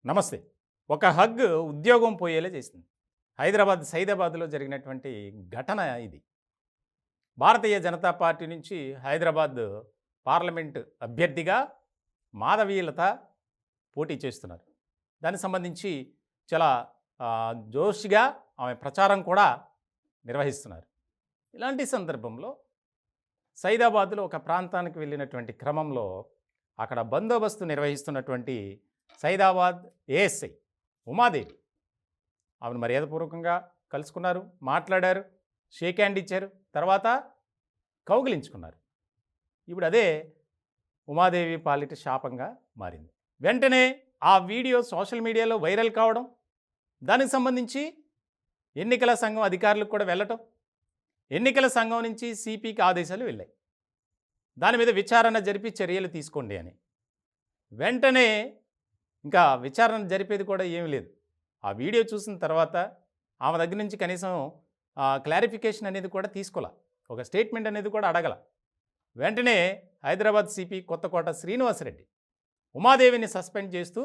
నమస్తే. ఒక హగ్ ఉద్యోగం పోయేలా చేసింది. సైదాబాద్‌లో జరిగినటువంటి ఘటన ఇది. భారతీయ జనతా పార్టీ నుంచి హైదరాబాద్ పార్లమెంట్ అభ్యర్థిగా మాధవీలత పోటీ చేస్తున్నారు. దానికి సంబంధించి చాలా జోష్‌గా ఆమె ప్రచారం కూడా నిర్వహిస్తున్నారు. ఇలాంటి సందర్భంలో సైదాబాద్‌లో ఒక ప్రాంతానికి వెళ్ళినటువంటి క్రమంలో అక్కడ బందోబస్తు నిర్వహిస్తున్నటువంటి సైదాబాద్ ఏఎస్ఐ ఉమాదేవి ఆమెను మర్యాదపూర్వకంగా కలుసుకున్నారు, మాట్లాడారు, షేక్ హ్యాండ్ ఇచ్చారు, తర్వాత కౌగిలించుకున్నారు. ఇప్పుడు అదే ఉమాదేవి పాలిట శాపంగా మారింది. వెంటనే ఆ వీడియో సోషల్ మీడియాలో వైరల్ కావడం, దానికి సంబంధించి ఎన్నికల సంఘం అధికారులకు కూడా వెళ్ళటం, ఎన్నికల సంఘం నుంచి సిపికి ఆదేశాలు వెళ్ళాయి. దాని మీద విచారణ జరిపి చర్యలు తీసుకోండి అని. వెంటనే ఇంకా విచారణ జరిపేది కూడా ఏమీ లేదు. ఆ వీడియో చూసిన తర్వాత ఆమె దగ్గర నుంచి కనీసం క్లారిఫికేషన్ అనేది కూడా తీసుకోలే, ఒక స్టేట్మెంట్ అనేది కూడా అడగల. వెంటనే హైదరాబాద్ సిపి కొత్తకోట శ్రీనివాసరెడ్డి ఉమాదేవిని సస్పెండ్ చేస్తూ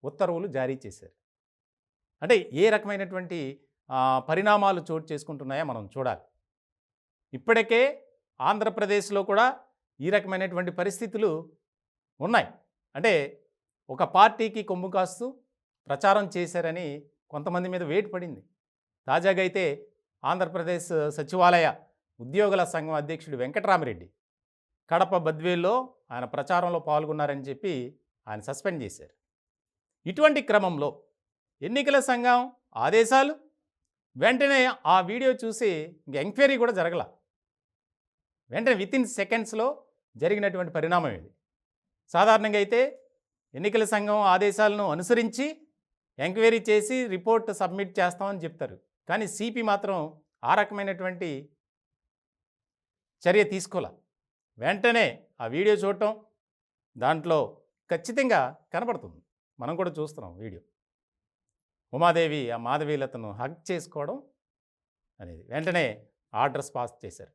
ఉత్తర్వులు జారీ చేశారు. అంటే ఏ రకమైనటువంటి పరిణామాలు చోటు చేసుకుంటున్నాయో మనం చూడాలి. ఇప్పటికే ఆంధ్రప్రదేశ్లో కూడా ఈ రకమైనటువంటి పరిస్థితులు ఉన్నాయి. అంటే ఒక పార్టీకి కొమ్ము కాస్తూ ప్రచారం చేశారని కొంతమంది మీద వేటు పడింది. తాజాగా అయితే ఆంధ్రప్రదేశ్ సచివాలయ ఉద్యోగుల సంఘం అధ్యక్షుడు వెంకటరామిరెడ్డి కడప బద్వేల్లో ఆయన ప్రచారంలో పాల్గొన్నారని చెప్పి ఆయన సస్పెండ్ చేశారు. ఇటువంటి క్రమంలో ఎన్నికల సంఘం ఆదేశాలు, వెంటనే ఆ వీడియో చూసి ఎంక్వైరీ కూడా జరగల. వెంటనే వితిన్ సెకండ్స్లో జరిగినటువంటి పరిణామం ఇది. సాధారణంగా అయితే ఎన్నికల సంఘం ఆదేశాలను అనుసరించి ఎంక్వైరీ చేసి రిపోర్ట్ సబ్మిట్ చేస్తామని చెప్తారు. కానీ సిపి మాత్రం ఆ రకమైనటువంటి చర్య తీసుకోలే. వెంటనే ఆ వీడియో చూడటం, దాంట్లో ఖచ్చితంగా కనబడుతుంది, మనం కూడా చూస్తున్నాం వీడియో. ఉమాదేవి ఆ మాధవీలతను హగ్ చేసుకోవడం అనేది వెంటనే ఆర్డర్స్ పాస్ చేశారు,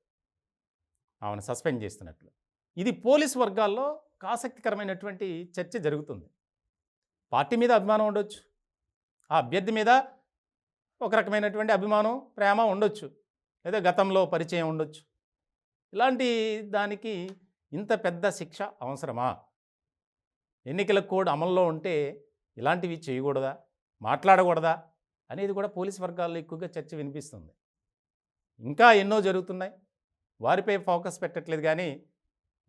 ఆమెను సస్పెండ్ చేస్తున్నట్లు. ఇది పోలీస్ వర్గాల్లో ఆసక్తికరమైనటువంటి చర్చ జరుగుతుంది. పార్టీ మీద అభిమానం ఉండొచ్చు, ఆ అభ్యర్థి మీద ఒక రకమైనటువంటి అభిమానం, ప్రేమ ఉండొచ్చు, లేదా గతంలో పరిచయం ఉండొచ్చు. ఇలాంటి దానికి ఇంత పెద్ద శిక్ష అవసరమా? ఎన్నికల కోడ్ అమల్లో ఉంటే ఇలాంటివి చేయకూడదా, మాట్లాడకూడదా అనేది కూడా పోలీస్ వర్గాల్లో ఎక్కువగా చర్చ వినిపిస్తుంది. ఇంకా ఎన్నో జరుగుతున్నాయి, వారిపై ఫోకస్ పెట్టట్లేదు. కానీ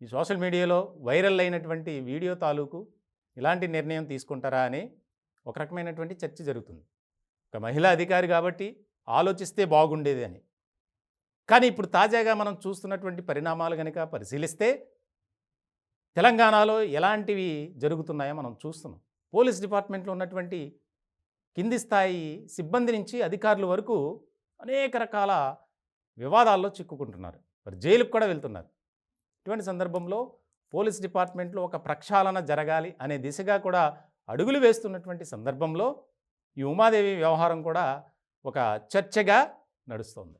ఈ సోషల్ మీడియాలో వైరల్ అయినటువంటి వీడియో తాలూకు ఇలాంటి నిర్ణయం తీసుకుంటారా అని ఒక రకమైనటువంటి చర్చ జరుగుతుంది. ఒక మహిళా అధికారి కాబట్టి ఆలోచిస్తే బాగుండేది అని. కానీ ఇప్పుడు తాజాగా మనం చూస్తున్నటువంటి పరిణామాలు కనుక పరిశీలిస్తే తెలంగాణలో ఎలాంటివి జరుగుతున్నాయో మనం చూస్తున్నాం. పోలీస్ డిపార్ట్మెంట్లో ఉన్నటువంటి కింది స్థాయి సిబ్బంది నుంచి అధికారుల వరకు అనేక రకాల వివాదాల్లో చిక్కుకుంటున్నారు, మరి జైలుకు కూడా వెళ్తున్నారు. ఇటువంటి సందర్భంలో పోలీస్ డిపార్ట్మెంట్లో ఒక ప్రక్షాళన జరగాలి అనే దిశగా కూడా అడుగులు వేస్తున్నటువంటి సందర్భంలో ఈ ఉమాదేవి వ్యవహారం కూడా ఒక చర్చగా నడుస్తోంది.